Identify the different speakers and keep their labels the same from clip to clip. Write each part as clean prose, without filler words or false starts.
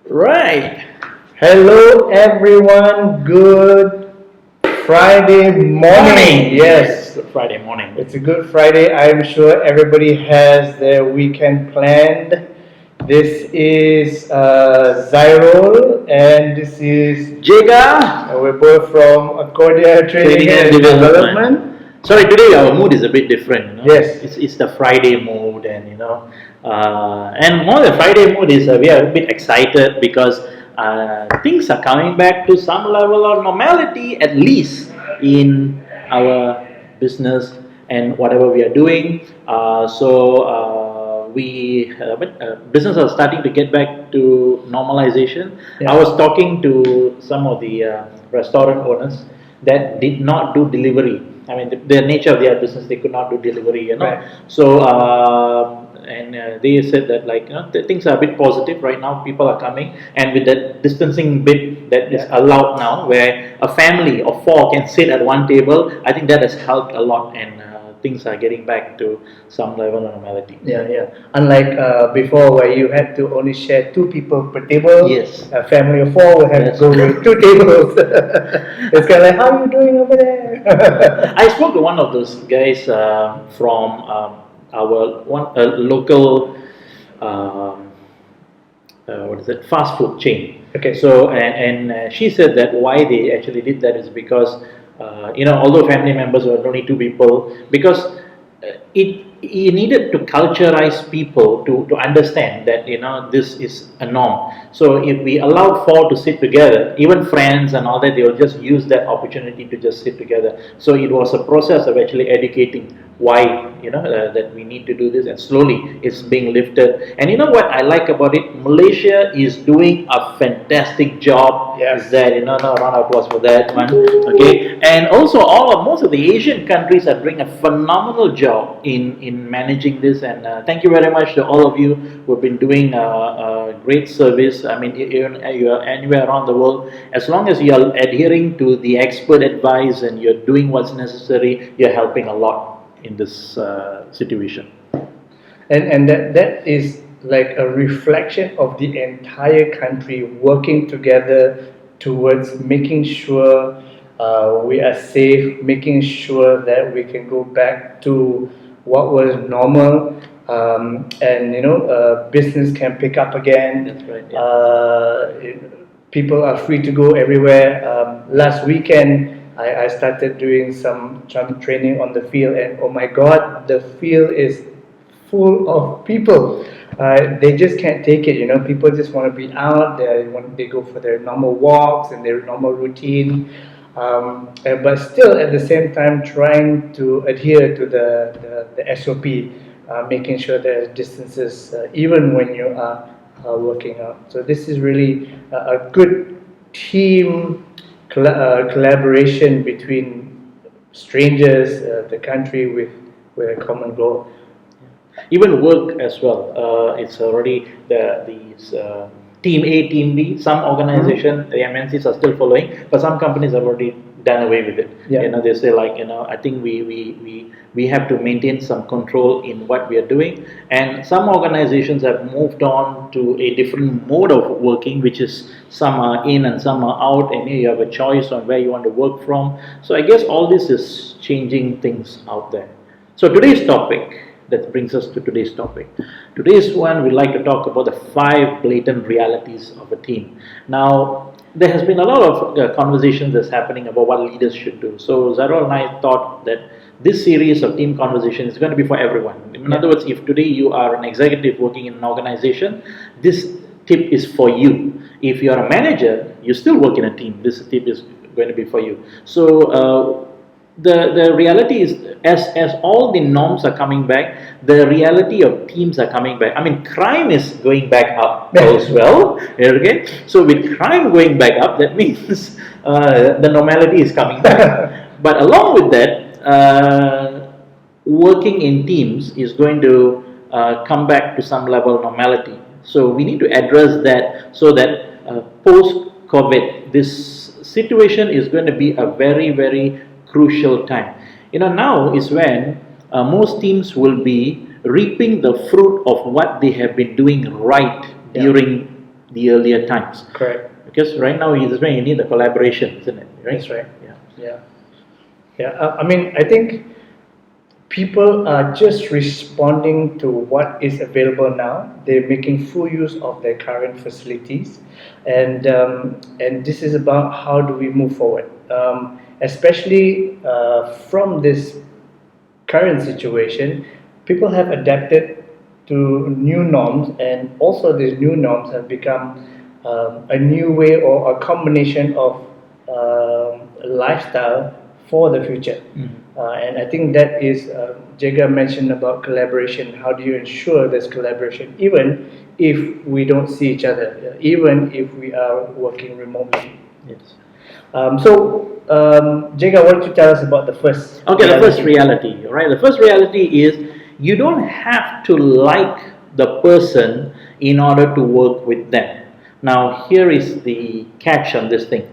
Speaker 1: Right. Hello, everyone. Good Friday morning. Yes,
Speaker 2: Friday morning.
Speaker 1: it's a good Friday. I'm sure everybody has their weekend planned. This is Zairul, and this is
Speaker 2: Jega,
Speaker 1: we're both from Accordia Training and Development.
Speaker 2: Sorry, today our mood is a bit different.
Speaker 1: Yes.
Speaker 2: It's the Friday mood, and and more than Friday mood is we are a bit excited because things are coming back to some level of normality, at least in our business and whatever we are doing. Business are starting to get back to normalization.
Speaker 1: Yeah.
Speaker 2: I was talking to some of the restaurant owners that did not do delivery. I mean, the nature of their business, they could not do delivery.
Speaker 1: Right.
Speaker 2: So they said that things are a bit positive right now. People are coming, and with that distancing bit that is allowed now, where a family of four can sit at one table, I think that has helped a lot, and things are getting back to some level of normality.
Speaker 1: Yeah, yeah. Unlike before, where you had to only share two people per table.
Speaker 2: Yes.
Speaker 1: A family of four will have to go with two tables. It's kind of like, how are you doing over there?
Speaker 2: I spoke to one of those guys from our local what is it, fast food chain.
Speaker 1: Okay.
Speaker 2: So and she said that why they actually did that is because although family members were only two people, because it needed to culturize people to understand that this is a norm. So if we allow four to sit together, even friends and all that, they will just use that opportunity to just sit together. So it was a process of actually educating why that we need to do this, and slowly it's being lifted. And you know what I like about it, Malaysia is doing a fantastic job.
Speaker 1: Yes.
Speaker 2: Is that no round of applause for that one. Okay. And also most of the Asian countries are doing a phenomenal job in managing this, and thank you very much to all of you who have been doing a great service. I mean, even you are anywhere around the world, as long as you are adhering to the expert advice and you're doing what's necessary, you're helping a lot in this situation.
Speaker 1: And that is like a reflection of the entire country working together towards making sure we are safe, making sure that we can go back to what was normal, and business can pick up again.
Speaker 2: That's right. Yeah.
Speaker 1: People are free to go everywhere. Last weekend, I started doing some training on the field, and oh my God, the field is full of people. They just can't take it. People just want to be out. They go for their normal walks and their normal routine, but still at the same time trying to adhere to the SOP, making sure there's distances even when you are working out. So this is really a good team collaboration between strangers, the country with a common goal.
Speaker 2: Even work as well. It's already these team A, team B. Some organization, the MNCs are still following, but some companies have already done away with it.
Speaker 1: Yeah.
Speaker 2: They say I think we have to maintain some control in what we are doing, and some organizations have moved on to a different mode of working, which is some are in and some are out, and you have a choice on where you want to work from. So I guess all this is changing things out there. So today's topic, that brings us to today's topic. Today's one, we'd like to talk about the 5 blatant realities of a team. Now, there has been a lot of conversations that's happening about what leaders should do. So Zairul and I thought that this series of team conversation is going to be for everyone. In other words, if today you are an executive working in an organization, this tip is for you. If you are a manager, you still work in a team, this tip is going to be for you. So the reality is, as all the norms are coming back, the reality of teams are coming back. I mean, crime is going back up as well. Okay, so with crime going back up, that means the normality is coming back. But along with that, working in teams is going to come back to some level of normality. So we need to address that, so that post-COVID, this situation is going to be a very, very crucial time. Now is when most teams will be reaping the fruit of what they have been doing right during the earlier times.
Speaker 1: Correct.
Speaker 2: Because right now is when you need the collaboration, isn't it? Right?
Speaker 1: That's right.
Speaker 2: Yeah.
Speaker 1: Yeah. Yeah. I mean, I think people are just responding to what is available now. They're making full use of their current facilities, and this is about how do we move forward, especially from this current situation. People have adapted to new norms, and also these new norms have become a new way or a combination of lifestyle for the future. And I think that is, Jega mentioned about collaboration. How do you ensure there's collaboration, even if we don't see each other, even if we are working remotely?
Speaker 2: Yes.
Speaker 1: Jega, why don't you tell us about the first?
Speaker 2: Okay, the first reality, right? The first reality is you don't have to like the person in order to work with them. Now, here is the catch on this thing.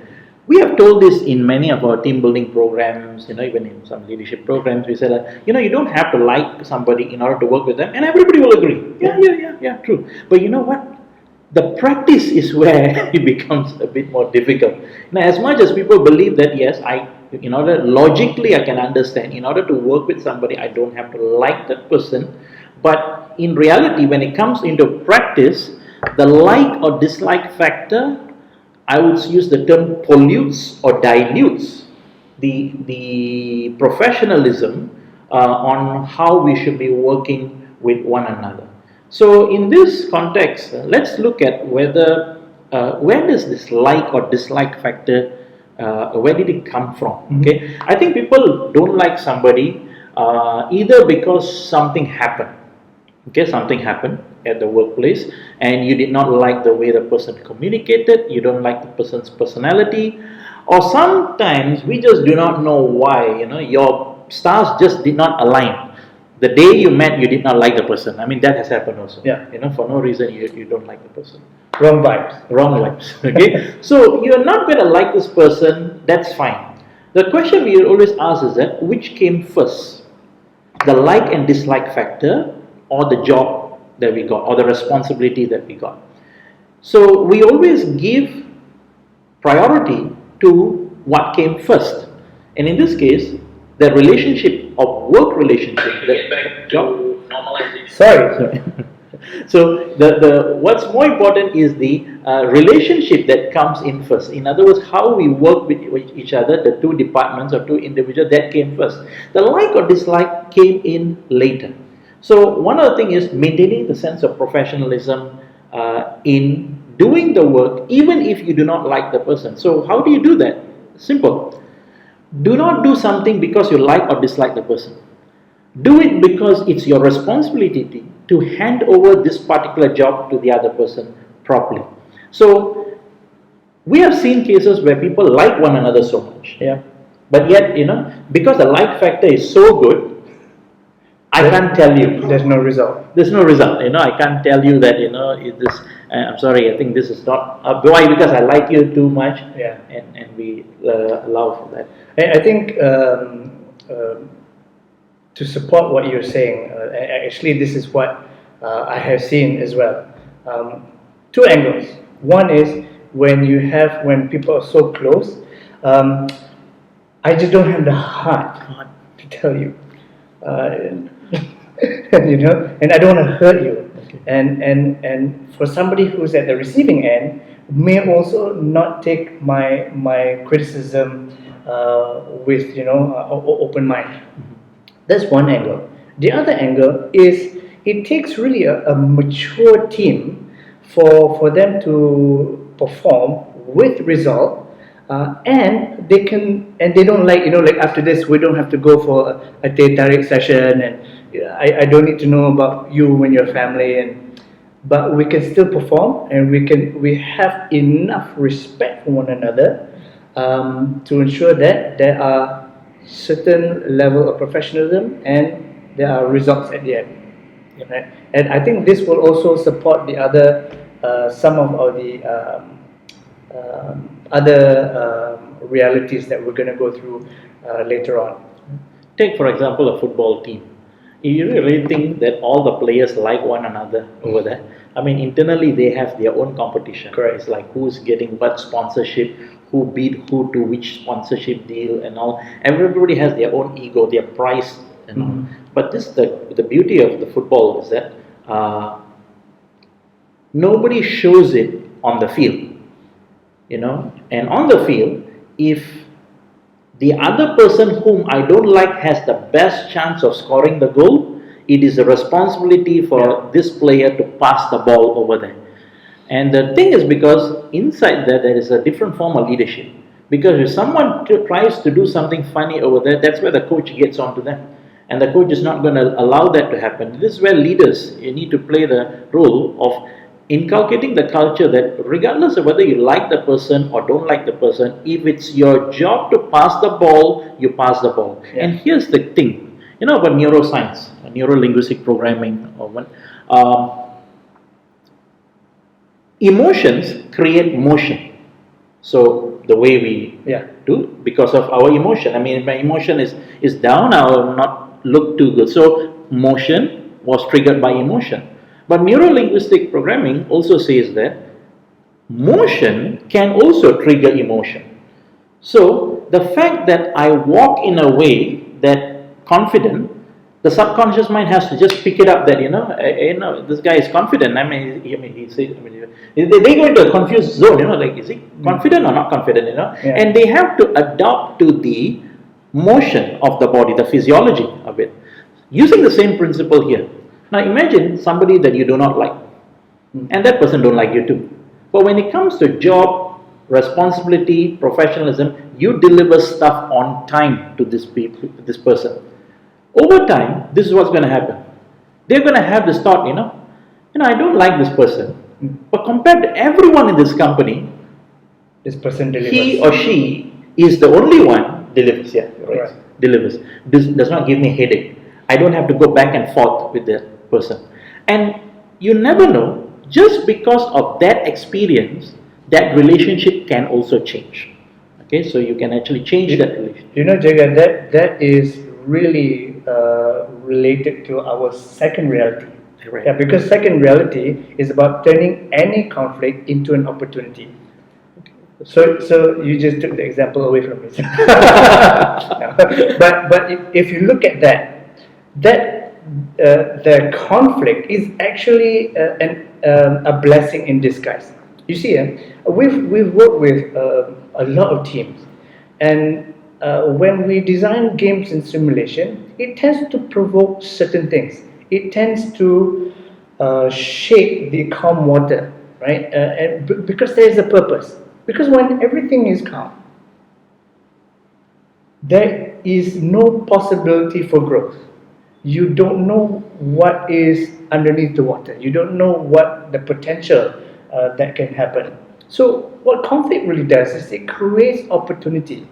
Speaker 2: We have told this in many of our team building programs, even in some leadership programs, we say that, you don't have to like somebody in order to work with them, and everybody will agree. Yeah, true. But you know what? The practice is where it becomes a bit more difficult. Now, as much as people believe that, yes, in order, logically I can understand, in order to work with somebody, I don't have to like that person. But in reality, when it comes into practice, the like or dislike factor, I would use the term pollutes or dilutes the professionalism on how we should be working with one another. So in this context, let's look at whether where does this like or dislike factor, where did it come from? Okay, I think people don't like somebody either because something happened. Okay, something happened at the workplace and you did not like the way the person communicated, you don't like the person's personality, or sometimes we just do not know why, your stars just did not align. The day you met, you did not like the person. I mean, that has happened also.
Speaker 1: Yeah.
Speaker 2: For no reason, you don't like the person.
Speaker 1: Wrong vibes.
Speaker 2: Wrong vibes. Okay. So you're not going to like this person. That's fine. The question we always ask is that which came first, the like and dislike factor, or the job that we got, or the responsibility that we got. So we always give priority to what came first. And in this case, the relationship of work relationship, the job. Sorry. So what's more important is the relationship that comes in first. In other words, how we work with each other, the two departments or two individuals, that came first. The like or dislike came in later. So one other thing is maintaining the sense of professionalism in doing the work, even if you do not like the person. So how do you do that? Simple. Do not do something because you like or dislike the person. Do it because it's your responsibility to hand over this particular job to the other person properly. So we have seen cases where people like one another so much.
Speaker 1: Yeah.
Speaker 2: But yet, because the like factor is so good, I can't tell you.
Speaker 1: There's no result.
Speaker 2: There's no result. I can't tell you that, this. I'm sorry, I think this is not. Why? Because I like you too much.
Speaker 1: Yeah.
Speaker 2: And we allow for that.
Speaker 1: I think to support what you're saying, actually, this is what I have seen as well. Two angles. One is when people are so close. I just don't have the heart to tell you. And I don't want to hurt you. Okay. And for somebody who's at the receiving end, may also not take my criticism with open mind. That's one angle. The other angle is it takes really a mature team for them to perform with result. And they don't like after this we don't have to go for a teh tarik session, and I don't need to know about you and your family, but we can still perform, and we have enough respect for one another to ensure that there are certain level of professionalism and there are results at the end. Right? And I think this will also support the other some of the other realities that we're going to go through later on.
Speaker 2: Take, for example, a football team. You really think that all the players like one another over there? I mean, internally they have their own competition.
Speaker 1: Correct.
Speaker 2: It's like who's getting what sponsorship, who beat who to which sponsorship deal and all. Everybody has their own ego, their price and all. But this the beauty of the football is that nobody shows it on the field, and on the field, if the other person whom I don't like has the best chance of scoring the goal, it is a responsibility for this player to pass the ball over there. And the thing is, because inside there is a different form of leadership. Because if someone tries to do something funny over there, that's where the coach gets onto them. And the coach is not going to allow that to happen. This is where leaders, you need to play the role of inculcating the culture that regardless of whether you like the person or don't like the person, if it's your job to pass the ball, you pass the ball.
Speaker 1: Yeah.
Speaker 2: And here's the thing, about neuroscience, neuro-linguistic programming, or what, emotions create motion. So the way we do, because of our emotion. I mean, if my emotion is down, I will not look too good. So motion was triggered by emotion. But neuro-linguistic programming also says that motion can also trigger emotion. So the fact that I walk in a way that confident, the subconscious mind has to just pick it up that this guy is confident. They go into a confused zone. Like, is he confident or not confident?
Speaker 1: Yeah.
Speaker 2: And they have to adapt to the motion of the body, the physiology of it, using the same principle here. Now imagine somebody that you do not like, and that person don't like you too. But when it comes to job, responsibility, professionalism, you deliver stuff on time to this person. Over time, this is what's going to happen. They're going to have this thought, I don't like this person, but compared to everyone in this company,
Speaker 1: this person delivers.
Speaker 2: He or she is the only one delivers. Yeah, right. Delivers. This does not give me headache. I don't have to go back and forth with the person. And you never know, just because of that experience, that relationship can also change. Okay, so you can actually change that relationship.
Speaker 1: Jega, that is really related to our second reality.
Speaker 2: Right.
Speaker 1: Yeah, because second reality is about turning any conflict into an opportunity. So you just took the example away from me. No. But if you look at that the conflict is actually a blessing in disguise. You see, we've worked with a lot of teams, and when we design games and simulation, it tends to provoke certain things. It tends to shake the calm water, right? And because there is a purpose. Because when everything is calm, there is no possibility for growth. You don't know what is underneath the water. You don't know what the potential that can happen. So what conflict really does is it creates opportunity.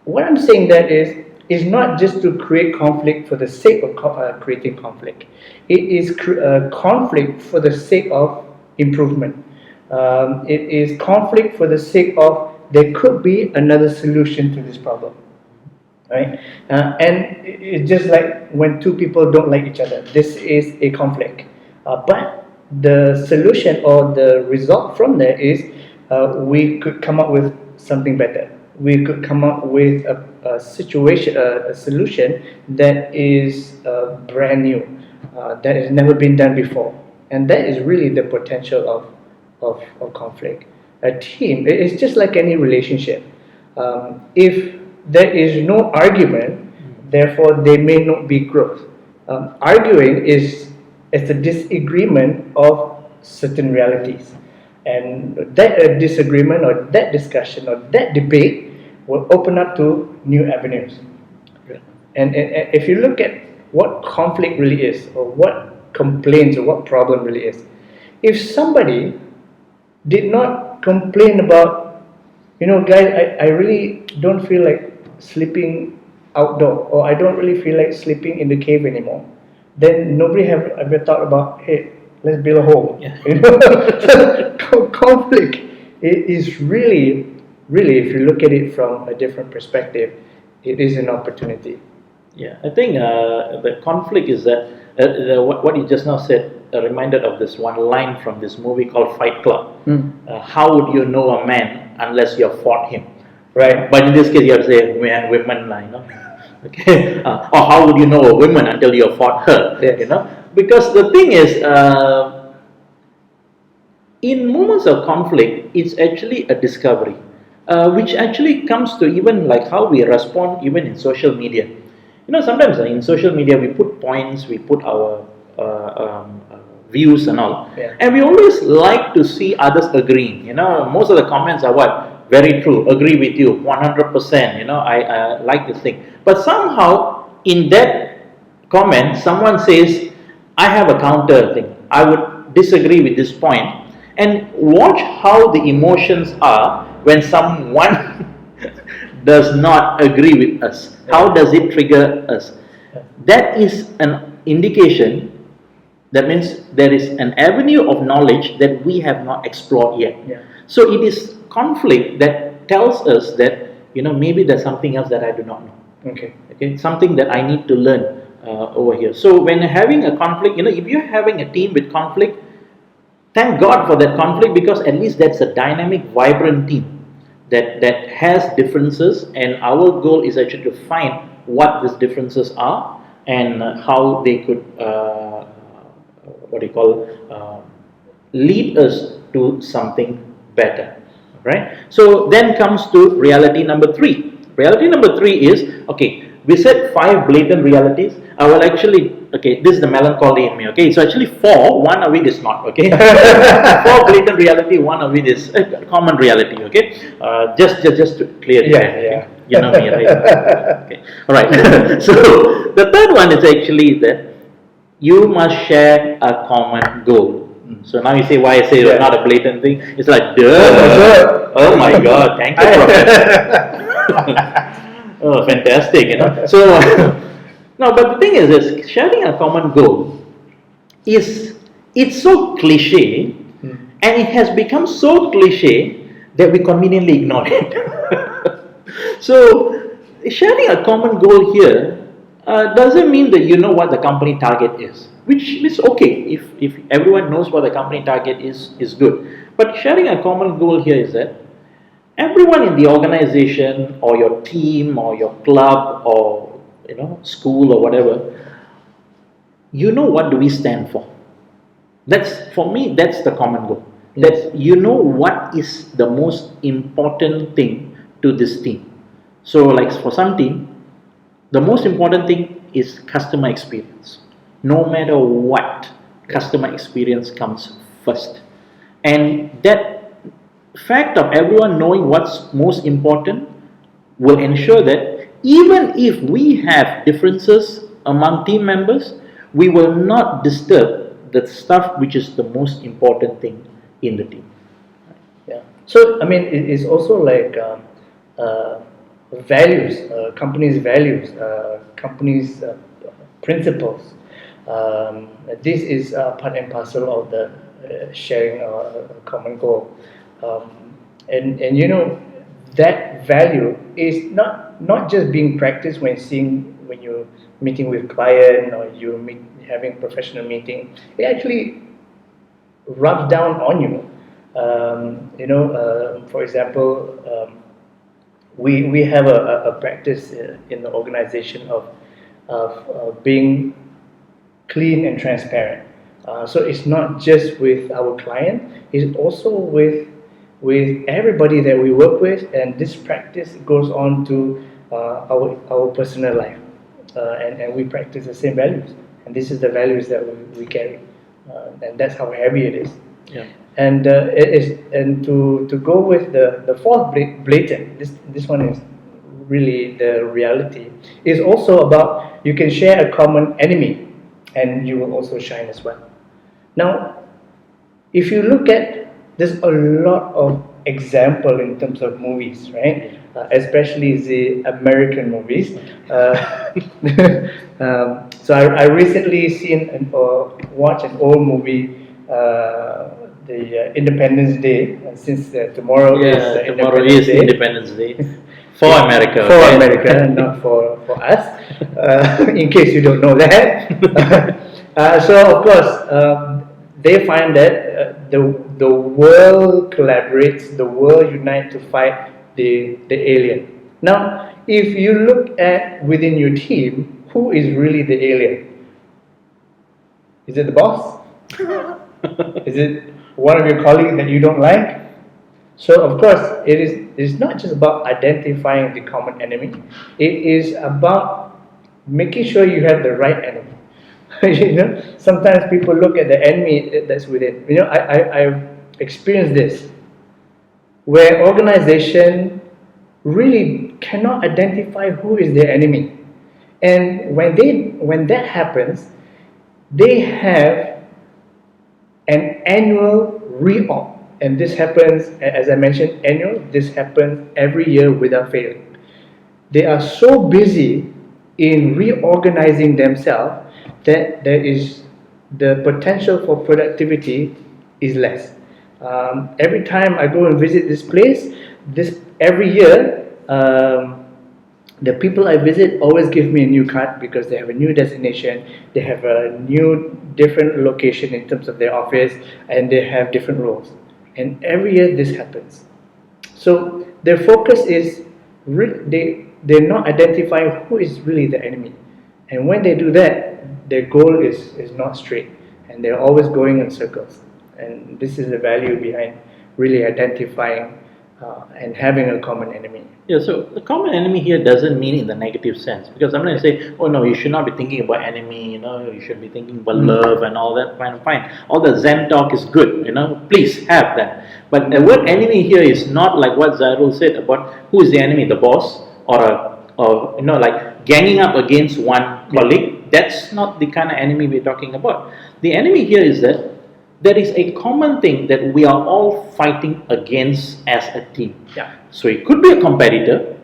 Speaker 1: What I'm saying that is not just to create conflict for the sake of creating conflict. It is conflict for the sake of improvement. It is conflict for the sake of there could be another solution to this problem. Right? And it's just like when two people don't like each other. This is a conflict. But the solution or the result from there is we could come up with something better. We could come up with a solution that is brand new, that has never been done before. And that is really the potential of conflict. A team, it's just like any relationship. If there is no argument, therefore there may not be growth. Arguing is a disagreement of certain realities. And that disagreement or that discussion or that debate will open up to new avenues. And if you look at what conflict really is, or what complaints or what problem really is, if somebody did not complain about, guys, I really don't feel like sleeping outdoor, or I don't really feel like sleeping in the cave anymore, then nobody have ever thought about, hey, let's build a home.
Speaker 2: Yeah.
Speaker 1: Conflict is really, if you look at it from a different perspective, it is an opportunity.
Speaker 2: Yeah, I think the conflict is that what you just now said reminded of this one line from this movie called Fight Club. How would you know a man unless you have fought him?
Speaker 1: Right.
Speaker 2: But in this case, you have to say man, women, you know. Okay. Or how would you know a woman until you have fought her?
Speaker 1: Yes.
Speaker 2: You know, because the thing is, in moments of conflict, it's actually a discovery, which actually comes to even like how we respond even in social media. You know, sometimes in social media we put points, we put our views and all,
Speaker 1: Yeah.
Speaker 2: and we always like to see others agreeing. You know, most of the comments are what? Very true, agree with you, 100%. You know, I like this thing, but somehow in that comment, someone says, I have a counter thing. I would disagree with this point. And watch how the emotions are when someone does not agree with us. How does it trigger us? That is an indication. That means there is an avenue of knowledge that we have not explored yet.
Speaker 1: Yeah.
Speaker 2: So it is conflict that tells us that, you know, maybe there's something else that I do not know.
Speaker 1: Okay.
Speaker 2: Okay, something that I need to learn over here. So when having a conflict, you know, if you're having a team with conflict, thank God for that conflict, because at least that's a dynamic, vibrant team that has differences, and our goal is actually to find what these differences are and how they could what do you call lead us to something better, right? So then comes to reality number 3. Reality number 3 is, okay, we said 5 blatant realities. I will actually, okay, this is the melancholy in me, okay? So actually 4, one of it is not, okay? 4 blatant reality, one of it is common reality, okay? Just to clear it, okay? You know me, right? Okay, all right. So the third one is actually that you must share a common goal. So now you say why I say it's not a blatant thing. It's like, duh. Oh my God, thank you, Prophet. Oh, fantastic, you know. So, no, but the thing is this, sharing a common goal it's so cliche, and it has become so cliche that we conveniently ignore it. So, sharing a common goal here doesn't mean that you know what the company target is, which is okay. If everyone knows what the company target is good. But sharing a common goal here is that everyone in the organization or your team or your club or, you know, school or whatever, you know, what do we stand for? That's, for me, that's the common goal. That you know what is the most important thing to this team. So like for some team, the most important thing is customer experience. No matter what, customer experience comes first. And that fact of everyone knowing what's most important will ensure that even if we have differences among team members, we will not disturb the stuff which is the most important thing in the team.
Speaker 1: Yeah. So I mean, it's also like values, companies' values, companies' principles. This is part and parcel of the sharing a common goal, um, and you know that value is not just being practiced when you're meeting with client or having professional meeting. It actually rubs down on you. For example, we have a practice in the organization of being clean and transparent. So it's not just with our client; it's also with everybody that we work with, and this practice goes on to our personal life, and we practice the same values, and this is the values that we carry, and that's how heavy it is.
Speaker 2: Yeah.
Speaker 1: And to go with the fourth blatant, this one is really the reality, is also about you can share a common enemy and you will also shine as well. Now, if you look at, there's a lot of example in terms of movies, right? Especially the American movies. So I recently seen or watched an old movie, the Independence Day, since tomorrow is
Speaker 2: Tomorrow is
Speaker 1: Independence Day.
Speaker 2: Independence Day. For America.
Speaker 1: For
Speaker 2: okay?
Speaker 1: America, not for us. In case you don't know that. So of course, they find that the world collaborates, the world unites to fight the alien. Now, if you look at within your team, who is really the alien? Is it the boss? Is it one of your colleagues that you don't like? So of course, it's not just about identifying the common enemy. It is about making sure you have the right enemy. Sometimes people look at the enemy that's within. I've experienced this, where organization really cannot identify who is their enemy, and when that happens, they have an annual reorg, and this happens, as I mentioned, annual. This happens every year without fail. They are so busy in reorganizing themselves that there is the potential for productivity is less. Every time I go and visit this place, this every year, the people I visit always give me a new card because they have a new destination, they have a new different location in terms of their office, and they have different roles. And every year this happens. So their focus is they're not identifying who is really the enemy, and when they do that, their goal is not straight, and they're always going in circles. And this is the value behind really identifying and having a common enemy.
Speaker 2: Yeah, so the common enemy here doesn't mean in the negative sense, because I'm going to say, oh no, you should not be thinking about enemy, you should be thinking about love and all that. Fine. All the Zen talk is good, please have that. But the word enemy here is not like what Zairul said about who is the enemy, the boss, or like ganging up against one colleague. That's not the kind of enemy we're talking about. The enemy here is that there is a common thing that we are all fighting against as a team.
Speaker 1: Yeah.
Speaker 2: So it could be a competitor,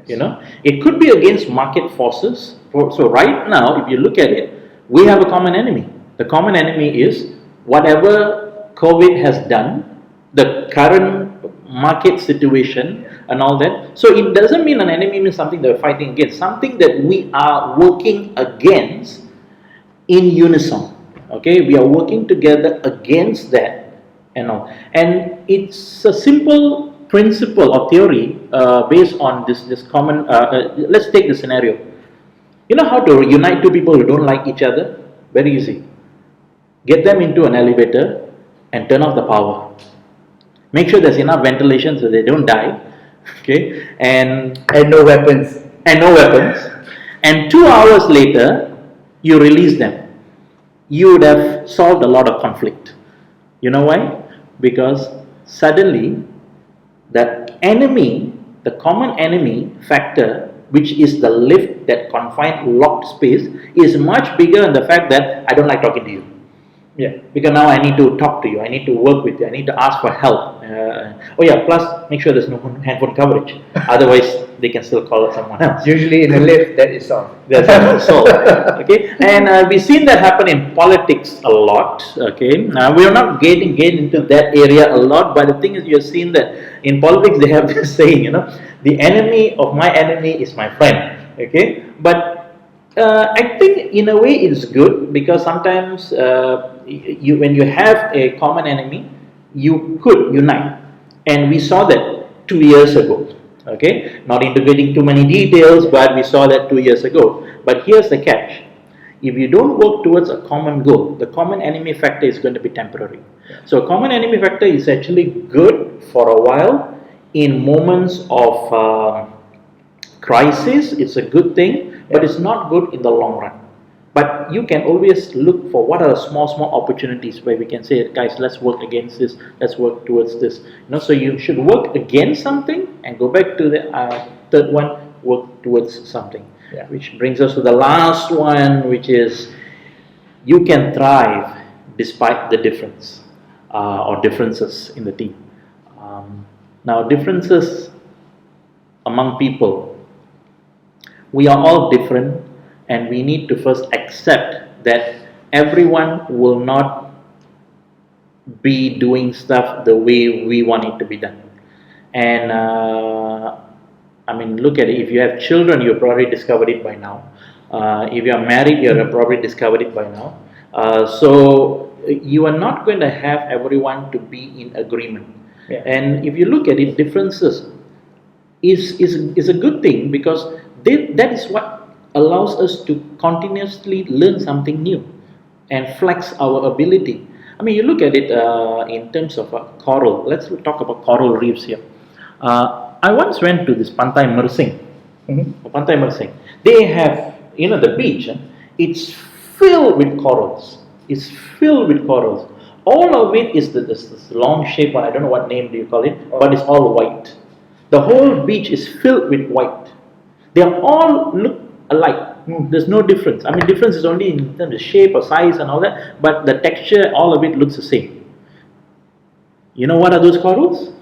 Speaker 1: Yes.
Speaker 2: it could be against market forces. So right now, if you look at it, we have a common enemy. The common enemy is whatever COVID has done, the current market situation and all that. So it doesn't mean an enemy means something that we're fighting against, something that we are working against in unison. Okay, we are working together against that, and it's a simple principle or theory based on this common. Let's take the scenario. You know how to unite two people who don't like each other? Very easy. Get them into an elevator and turn off the power. Make sure there's enough ventilation so they don't die. Okay,
Speaker 1: And no weapons.
Speaker 2: and no weapons. And 2 hours later, you release them. You would have solved a lot of conflict. You know why? Because suddenly the enemy, the common enemy factor, which is the lift, that confined locked space, is much bigger than the fact that I don't like talking to you.
Speaker 1: Yeah.
Speaker 2: Because now I need to talk to you, I need to work with you, I need to ask for help. Plus make sure there's no handphone coverage. Otherwise, they can still call someone else.
Speaker 1: Usually in a lift, that is solved.
Speaker 2: That's solved. Okay, and we've seen that happen in politics a lot. Okay, now we are not getting into that area a lot, but the thing is, you've seen that in politics they have this saying, the enemy of my enemy is my friend. Okay, but I think in a way it's good, because sometimes when you have a common enemy, you could unite, and we saw that 2 years ago. Okay, not integrating too many details, but we saw that 2 years ago. But here's the catch: if you don't work towards a common goal, the common enemy factor is going to be temporary. So common enemy factor is actually good for a while. In moments of crisis, it's a good thing, but it's not good in the long run. But you can always look for what are small opportunities where we can say, guys, let's work against this, let's work towards this. So you should work against something and go back to the third one, work towards something.
Speaker 1: Yeah.
Speaker 2: Which brings us to the last one, which is you can thrive despite the difference or differences in the team. Now, differences among people, we are all different, and we need to first accept that everyone will not be doing stuff the way we want it to be done. And I mean, look at it. If you have children, you've probably discovered it by now. If you are married, you've probably discovered it by now. So you are not going to have everyone to be in agreement.
Speaker 1: Yeah.
Speaker 2: And if you look at it, differences is a good thing, because that is what allows us to continuously learn something new and flex our ability. I mean, you look at it in terms of coral. Let's talk about coral reefs here. I once went to this Pantai Mersing. Pantai Mersing. They have, the beach. It's filled with corals. It's filled with corals. All of it is this long shape one. I don't know what name do you call it, but it's all white. The whole beach is filled with white. They all look alike. There's no difference. I mean, difference is only in terms of shape or size and all that, but the texture, all of it looks the same. You know what are those corals?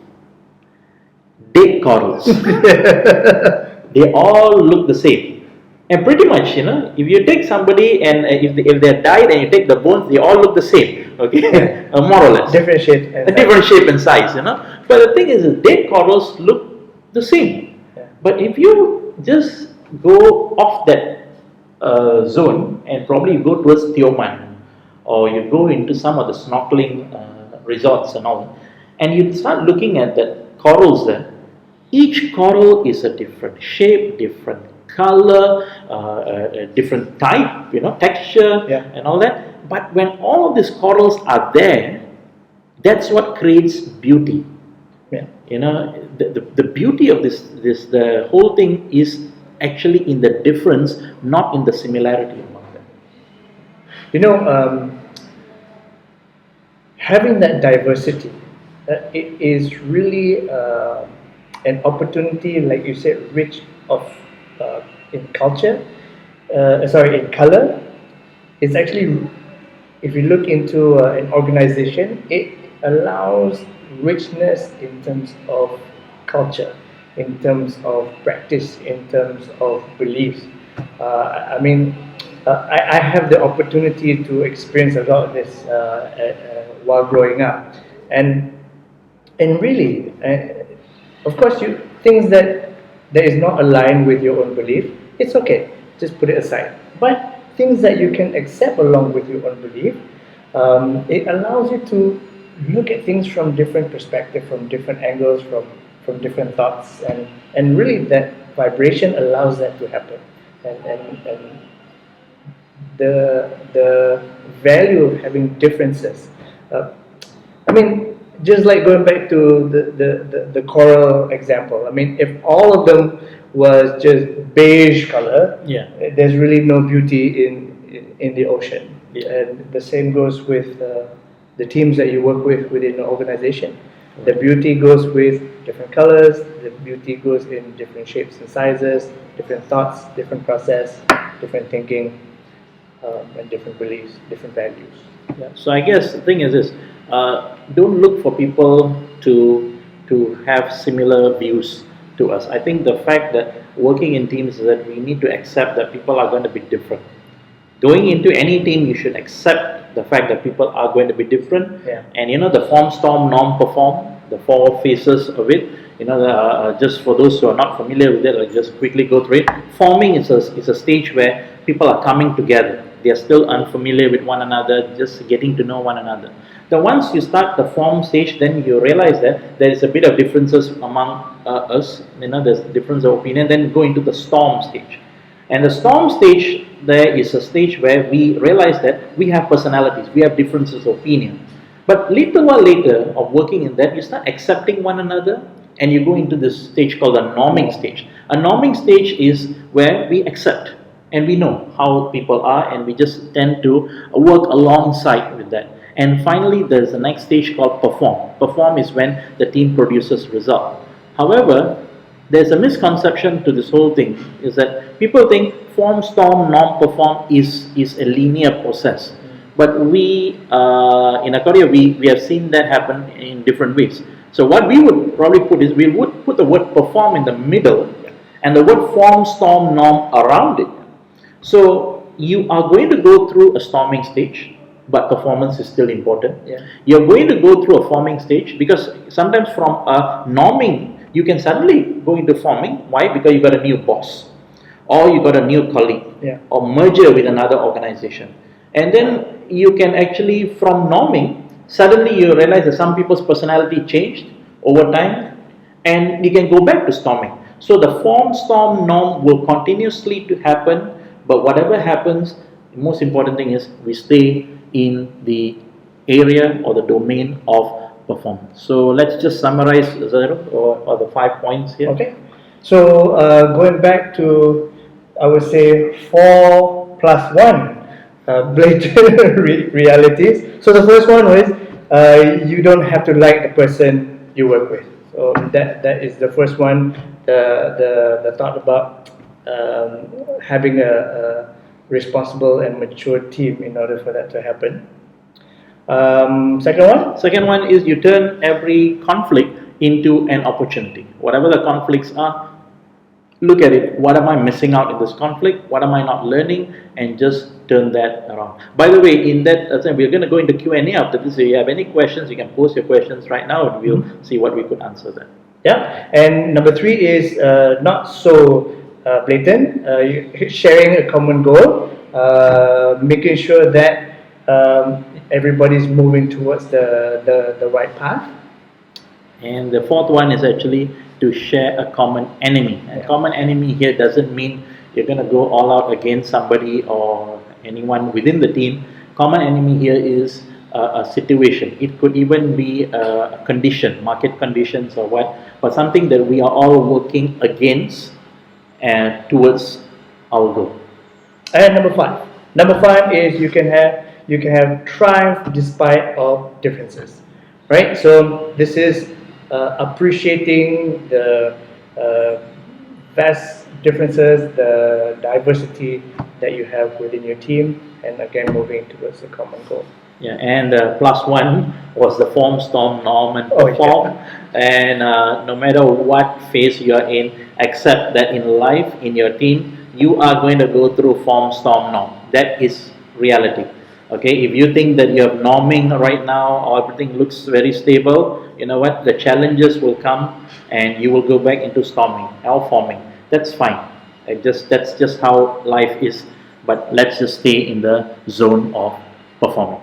Speaker 2: Dead corals. They all look the same. And pretty much, if you take somebody and if they died and you take the bones, they all look the same. Okay, more or less.
Speaker 1: Different shape.
Speaker 2: Different shape and size, But the thing is, dead corals look the same.
Speaker 1: Yeah.
Speaker 2: But if you just go off that zone and probably go towards Tioman, or you go into some of the snorkeling resorts and all, and you start looking at the corals there, each coral is a different shape, different color, a different type, texture,
Speaker 1: Yeah.
Speaker 2: and all that. But when all of these corals are there, that's what creates beauty.
Speaker 1: Yeah.
Speaker 2: The beauty of the whole thing is actually in the difference, not in the similarity among them.
Speaker 1: Having that diversity, it is really an opportunity, like you said, rich of in culture. In color. It's actually, if you look into an organization, it allows richness in terms of culture, in terms of practice, in terms of beliefs. I have the opportunity to experience a lot of this while growing up, and really, of course, things that is not aligned with your own belief, it's okay, just put it aside. But things that you can accept along with your own belief, it allows you to look at things from different perspectives, from different angles, from different thoughts, and really that vibration allows that to happen, and the value of having differences. Just like going back to the coral example. If all of them was just beige color,
Speaker 2: Yeah.
Speaker 1: there's really no beauty in the ocean.
Speaker 2: Yeah.
Speaker 1: And the same goes with the teams that you work with within the organization. The beauty goes with different colors. The beauty goes in different shapes and sizes, different thoughts, different process, different thinking, and different beliefs, different values.
Speaker 2: Yeah. So I guess the thing is this: don't look for people to have similar views to us. I think the fact that working in teams is that we need to accept that people are going to be different. Going into any team, you should accept the fact that people are going to be different.
Speaker 1: Yeah.
Speaker 2: And the form, storm, non-perform, the four phases of it. Just for those who are not familiar with it, I'll just quickly go through it. Forming is a stage where people are coming together. They are still unfamiliar with one another, just getting to know one another. Then once you start the form stage, then you realize that there is a bit of differences among us. There's difference of opinion. Then go into the storm stage. And the storm stage, there is a stage where we realize that we have personalities, we have differences of opinion. But little while later of working in that, you start accepting one another, and you go into this stage called a norming stage. A norming stage is where we accept and we know how people are, and we just tend to work alongside with that. And finally, there's the next stage called perform. Perform is when the team produces result. However, there's a misconception to this whole thing, is that people think form, storm, non-perform is a linear process. But we, in Akoria, we have seen that happen in different ways. So what we would probably put is, we would put the word perform in the middle, and the word form, storm, norm around it. So you are going to go through a storming stage, but performance is still important.
Speaker 1: Yeah.
Speaker 2: You're going to go through a forming stage, because sometimes from a norming You can suddenly go into forming. Why? Because you got a new boss, or you got a new colleague,
Speaker 1: Yeah.
Speaker 2: or merger with another organization. And then you can actually, from norming, suddenly you realize that some people's personality changed over time, and you can go back to storming. So the form, storm, norm will continuously to happen, but whatever happens, the most important thing is we stay in the area or the domain of performance. So let's just summarize, Zairul, or the 5 points here.
Speaker 1: Okay. So going back to, I would say 4+1, blatant realities. So the first one was you don't have to like the person you work with. So that is the first one. The thought about having a responsible and mature team in order for that to happen. Second one.
Speaker 2: Second one is you turn every conflict into an opportunity. Whatever the conflicts are, look at it. What am I missing out in this conflict? What am I not learning? And just turn that around. By the way, in that, we're going to go into Q&A after this. If you have any questions, you can post your questions right now, and we'll see what we could answer them.
Speaker 1: Yeah. And number 3 is not so blatant. Sharing a common goal, making sure that everybody's moving towards the right path.
Speaker 2: And the fourth one is actually to share a common enemy. And common enemy here doesn't mean you're going to go all out against somebody or anyone within the team. Common enemy here is a situation. It could even be a condition, market conditions or what, but something that we are all working against and towards our goal.
Speaker 1: And number 5. Number 5 is you can have triumph despite of differences, right? So this is appreciating the vast differences, the diversity that you have within your team, and again moving towards a common goal.
Speaker 2: Yeah, and +1 was the form, storm, norm, and perform. And no matter what phase you are in, accept that in life, in your team, you are going to go through form, storm, norm. That is reality. Okay, if you think that you have norming right now or everything looks very stable, you know what? The challenges will come and you will go back into storming or forming. That's fine. That's just how life is. But let's just stay in the zone of performing.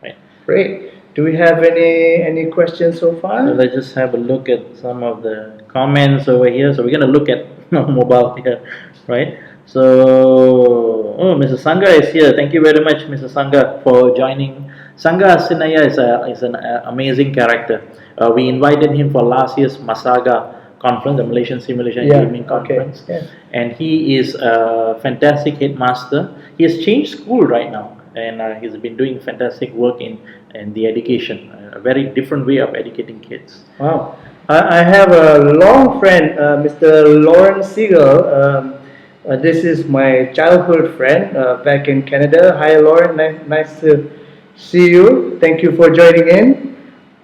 Speaker 2: Right.
Speaker 1: Great. Do we have any questions so far?
Speaker 2: So let's just have a look at some of the comments over here. So we're going to look at mobile here, right? So, Mr. Sangha is here. Thank you very much, Mr. Sangha, for joining. Sangha Asinaya is an amazing character. We invited him for last year's Masaga conference, the Malaysian Simulation Gaming Conference.
Speaker 1: Okay.
Speaker 2: And he is a fantastic headmaster. He has changed school right now, and he's been doing fantastic work in the education, a very different way of educating kids.
Speaker 1: Wow. I have a long friend, Mr. Lauren Siegel. This is my childhood friend back in Canada. Hi, Lauren. Nice to see you. Thank you for joining in.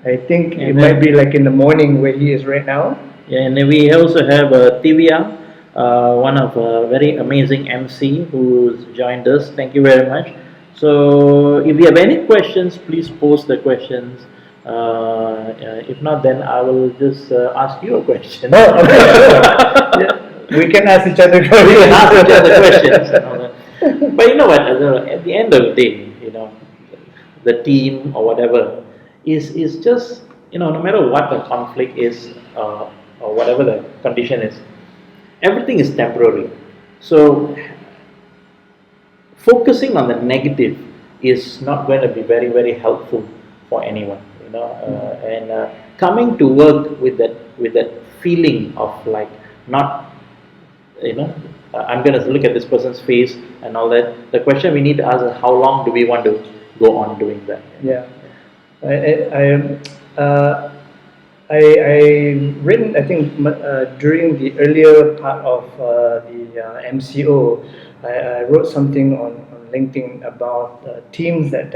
Speaker 1: I think it might be like in the morning where he is right now.
Speaker 2: Yeah, and then we also have Tivia, one of a very amazing MC who's joined us. Thank you very much. So, if you have any questions, please post the questions. If not, then I will just ask you a question.
Speaker 1: Oh, okay. Yeah. We can ask each other questions.
Speaker 2: We can ask each other questions and all that. But you know what? At the end of the day, you know, the team or whatever is just, you know, no matter what the conflict is or whatever the condition is, everything is temporary. So focusing on the negative is not going to be very, very helpful for anyone. You know, and coming to work with that feeling of like not, you know, I'm going to look at this person's face and all that. The question we need to ask is how long do we want to go on doing that?
Speaker 1: Yeah, I written, I think during the earlier part of the MCO, I wrote something on LinkedIn about teams that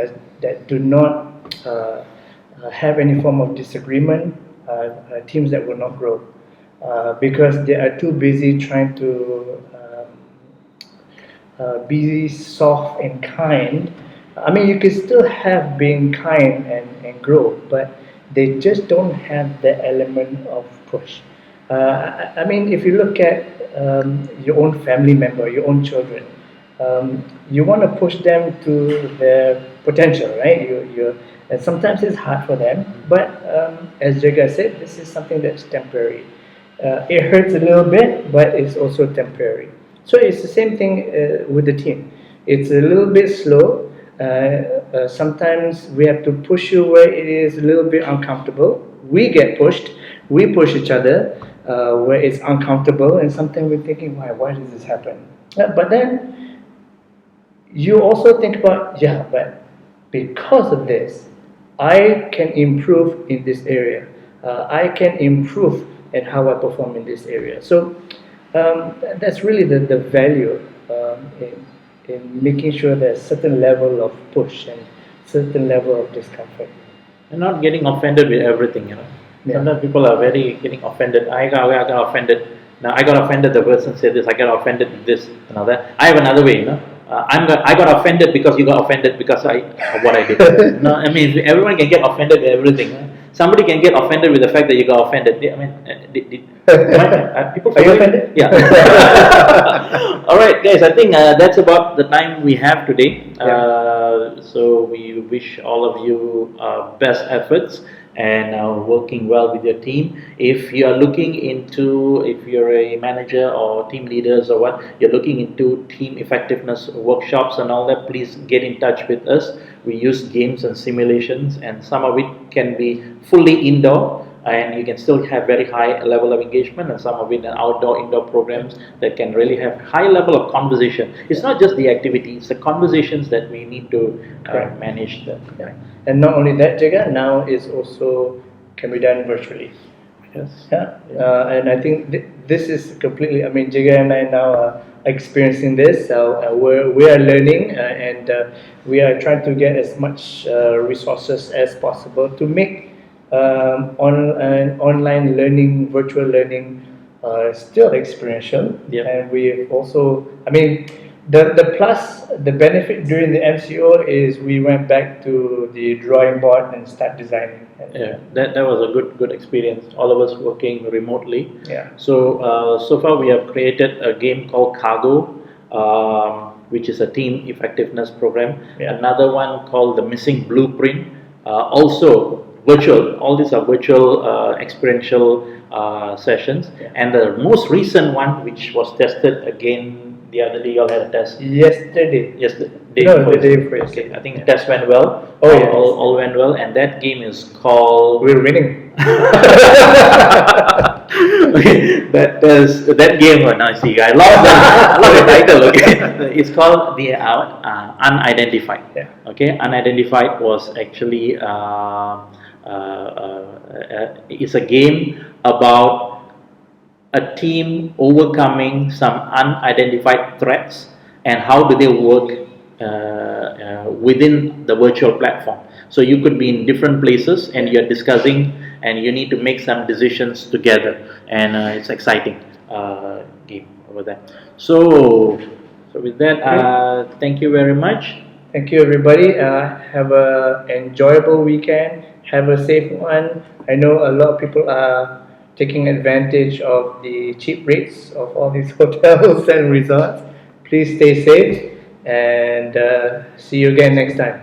Speaker 1: do not have any form of disagreement, teams that will not grow. Because they are too busy trying to be soft and kind. I mean, you can still have being kind and grow, but they just don't have the element of push. I mean, if you look at your own family member, your own children, you want to push them to their potential, right? And sometimes it's hard for them, but as Jaga said, this is something that's temporary. It hurts a little bit, but it's also temporary. So it's the same thing with the team. It's a little bit slow. Sometimes we have to push you where it is a little bit uncomfortable. We get pushed. We push each other where it's uncomfortable, and sometimes we're thinking, why does this happen? But then you also think about, yeah, but because of this, I can improve in this area. I can improve in how I perform in this area. So that's really the value in making sure there's certain level of push and certain level of discomfort.
Speaker 2: And not getting offended with everything,
Speaker 1: Yeah.
Speaker 2: Sometimes people are very getting offended. I got offended. Now I got offended. The person said this. I got offended with this and all that. I have another way, I got offended because you got offended because of what I did. No, I mean everyone can get offended with everything. Somebody can get offended with the fact that you got offended. I mean, people.
Speaker 1: Are you offended?
Speaker 2: Yeah. All right, guys. I think that's about the time we have today. So we wish all of you best efforts and working well with your team. If you are looking into, if you're a manager or team leaders or what, you're looking into team effectiveness workshops and all that, please get in touch with us. We use games and simulations, and some of it can be fully indoor, and you can still have very high level of engagement, and some of it are outdoor indoor programs that can really have high level of conversation. It's not just the activity, it's the conversations that we need to manage them.
Speaker 1: Yeah. And not only that, Jaga, now it's also can be done virtually.
Speaker 2: Yes.
Speaker 1: Yeah. And I think this is completely, I mean, Jaga and I now are experiencing this. We are learning and we are trying to get as much resources as possible to make online learning, virtual learning, still experiential.
Speaker 2: Yeah.
Speaker 1: And we also, I mean, the plus, the benefit during the MCO is we went back to the drawing board and start designing.
Speaker 2: Yeah, that was a good experience. All of us working remotely.
Speaker 1: Yeah.
Speaker 2: So so far we have created a game called Cargo, which is a team effectiveness program.
Speaker 1: Yeah.
Speaker 2: Another one called the Missing Blueprint, also virtual. All these are virtual experiential sessions.
Speaker 1: Yeah.
Speaker 2: And the most recent one, which was tested again the other day, you all had a test.
Speaker 1: Yesterday.
Speaker 2: No,
Speaker 1: the day before.
Speaker 2: Okay, I think the test went well.
Speaker 1: Oh, yeah.
Speaker 2: All went well, and that game is called.
Speaker 1: We're winning.
Speaker 2: Okay, that game. Now see, I love the title. Okay, it's called the Unidentified.
Speaker 1: Yeah.
Speaker 2: Okay, Unidentified was actually it's a game about a team overcoming some unidentified threats and how do they work within the virtual platform. So you could be in different places and you're discussing and you need to make some decisions together, and it's exciting game over there. So with that, thank you very much.
Speaker 1: Thank you, everybody. Have a enjoyable weekend. Have a safe one. I know a lot of people are taking advantage of the cheap rates of all these hotels and resorts. Please stay safe and see you again next time.